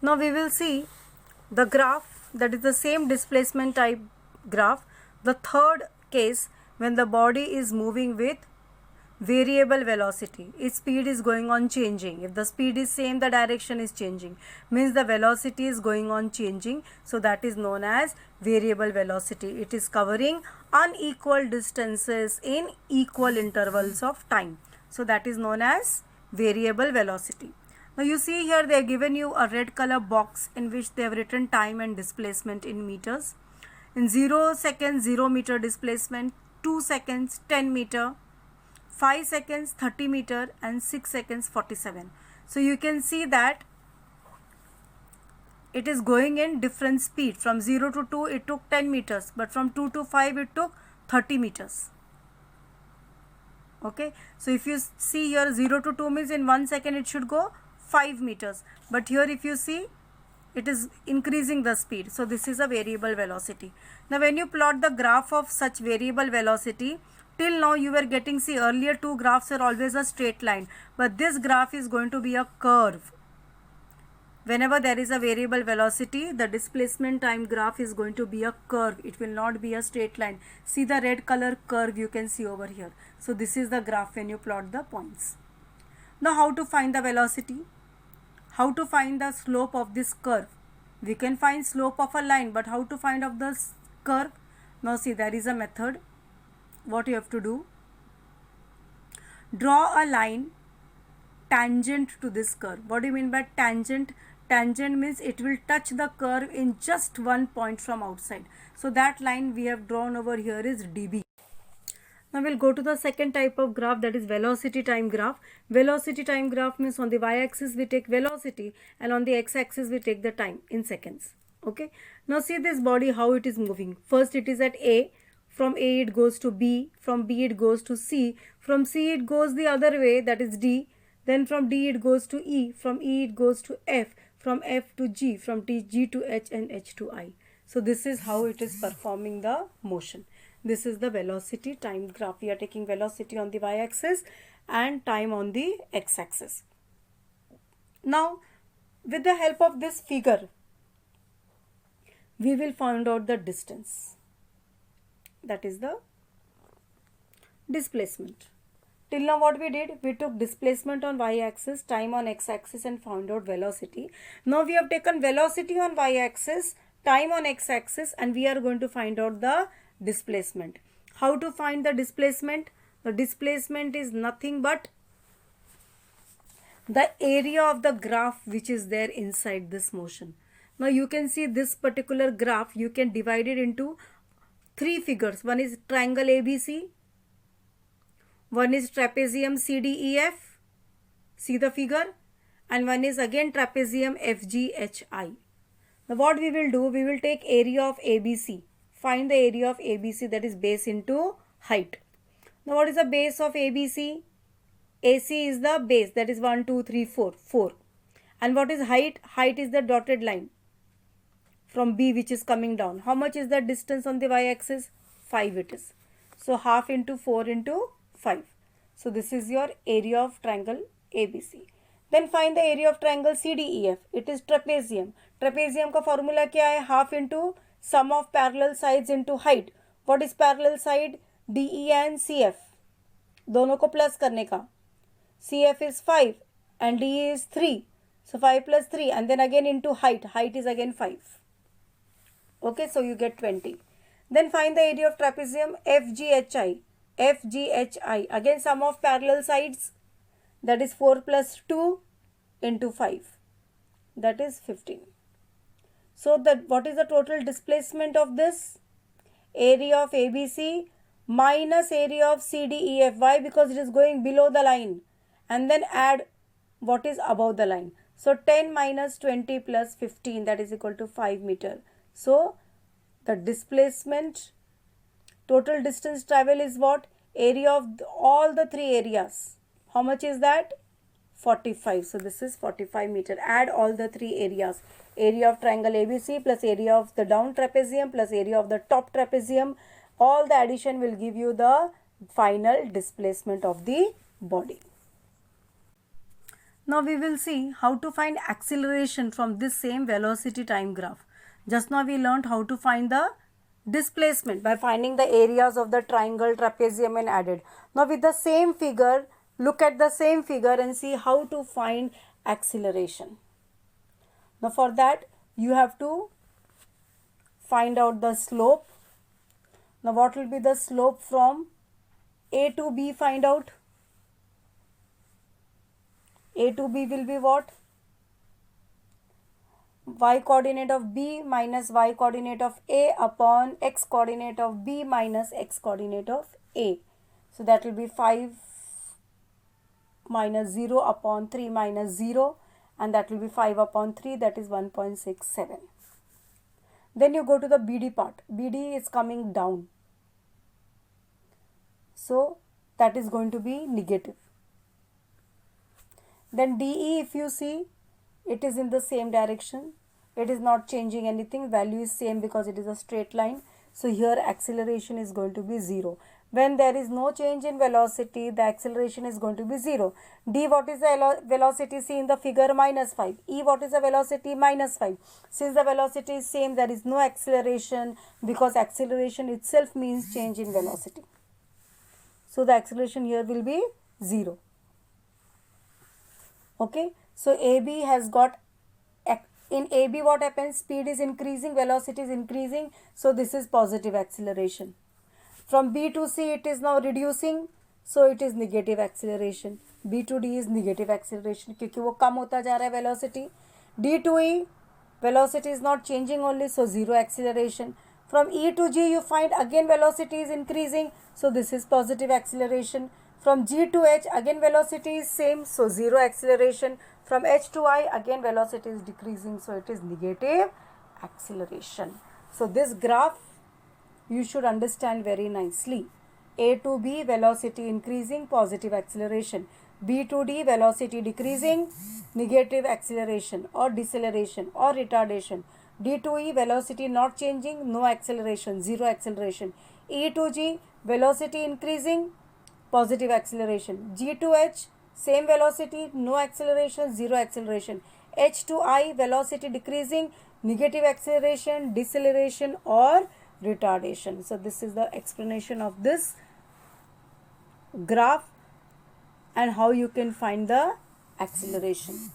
Now we will see the graph, that is the same displacement type graph, the third case when the body is moving with variable velocity. Its speed is going on changing. If the speed is same, the direction is changing. Means the velocity is going on changing. So that is known as variable velocity. It is covering unequal distances in equal intervals of time. So that is known as variable velocity. Now you see here they have given you a red color box in which they have written time and displacement in meters. In 0 seconds 0 meter displacement, 2 seconds 10 meter, 5 seconds 30 meter and 6 seconds 47. So you can see that it is going in different speed. From 0 to 2 it took 10 meters, but from 2 to 5 it took 30 meters. Okay, so if you see here 0 to 2 means in 1 second it should go 5 meters, but here if you see it is increasing the speed. So this is a variable velocity. Now when you plot the graph of such variable velocity, till now you were getting, see, earlier two graphs are always a straight line, but this graph is going to be a curve. Whenever there is a variable velocity, the displacement time graph is going to be a curve. It will not be a straight line. See the red color curve you can see over here. So this is the graph when you plot the points. Now how to find the velocity? How to find the slope of this curve? We can find slope of a line, but how to find of the curve? Now see, there is a method. What you have to do? Draw a line tangent to this curve. What do you mean by tangent? Tangent means it will touch the curve in just one point from outside. So that line we have drawn over here is dB. Now we'll go to the second type of graph, that is velocity time graph. Velocity time graph means on the y-axis we take velocity and on the x-axis we take the time in seconds. Okay. Now see this body how it is moving. First it is at A. From A it goes to B. From B it goes to C. From C it goes the other way, that is D. Then from D it goes to E. From E it goes to F. From F to G. From G to H and H to I. So this is how it is performing the motion. This is the velocity time graph. We are taking velocity on the y-axis and time on the x-axis. Now, with the help of this figure, we will find out the distance. That is the displacement. Till now what we did? We took displacement on y-axis, time on x-axis and found out velocity. Now we have taken velocity on y-axis, time on x-axis and we are going to find out the displacement. How to find the displacement? The displacement is nothing but the area of the graph which is there inside this motion. Now you can see this particular graph, you can divide it into three figures. One is triangle ABC, one is trapezium CDEF, see the figure, and one is again trapezium FGHI. Now what we will do, we will take area of ABC. Find the area of ABC, that is base into height. Now what is the base of ABC? AC is the base, that is 1, 2, 3, 4, 4. And what is height? Height is the dotted line from B which is coming down. How much is the distance on the y-axis? 5 it is. So half into 4 into 5. So this is your area of triangle ABC. Then find the area of triangle CDEF. It is trapezium. Trapezium का formula क्या है? Half into sum of parallel sides into height. What is parallel side? DE and CF. दोनों को plus करने का. CF is 5 and DE is 3. So 5 plus 3 and then again into height. Height is again 5. Okay, so you get 20. Then find the area of trapezium FGHI. FGHI. Again sum of parallel sides. That is 4 plus 2 into 5. That is 15. So what is the total displacement of this? Area of ABC minus area of CDEF. Why? Because it is going below the line. And then add what is above the line. So 10 minus 20 plus 15, that is equal to 5 meter. So the displacement, total distance travel is what? Area of all the three areas. How much is that? 45. So this is 45 meter. Add all the three areas. Area of triangle ABC plus area of the down trapezium plus area of the top trapezium. All the addition will give you the final displacement of the body. Now we will see how to find acceleration from this same velocity time graph. Just now we learned how to find the displacement by finding the areas of the triangle, trapezium and added. Now with the same figure, look at the same figure and see how to find acceleration. Now for that you have to find out the slope. Now what will be the slope from A to B? Find out. A to B will be what? Y coordinate of B minus Y coordinate of A upon X coordinate of B minus X coordinate of A. So that will be 5 minus 0 upon 3 minus 0, and that will be 5 upon 3, that is 1.67. Then you go to the BD part. BD is coming down. So that is going to be negative. Then DE, if you see, it is in the same direction. It is not changing anything. Value is same because it is a straight line. So here acceleration is going to be 0. When there is no change in velocity, the acceleration is going to be 0. D, what is the velocity? See in the figure, minus 5. E, what is the velocity? Minus 5. Since the velocity is same, there is no acceleration because acceleration itself means change in velocity. So the acceleration here will be 0. Okay, so AB has got, in AB what happens? Speed is increasing, velocity is increasing, so this is positive acceleration. From B to C it is now reducing, so it is negative acceleration. B to D is negative acceleration क्योंकि वो कम होता जा रहा है velocity. D to E, velocity is not changing only, so 0 acceleration. From E to G you find again velocity is increasing, so this is positive acceleration. From G to H again velocity is same, so 0 acceleration. From H to I again velocity is decreasing, so it is negative acceleration. So this graph you should understand very nicely. A to B, velocity increasing, positive acceleration. B to D, velocity decreasing, negative acceleration or deceleration or retardation. D to E, velocity not changing, no acceleration, 0 acceleration. E to G, velocity increasing, positive acceleration. G to H, same velocity, no acceleration, 0 acceleration. H to I, velocity decreasing, negative acceleration, deceleration or retardation. So this is the explanation of this graph and how you can find the acceleration.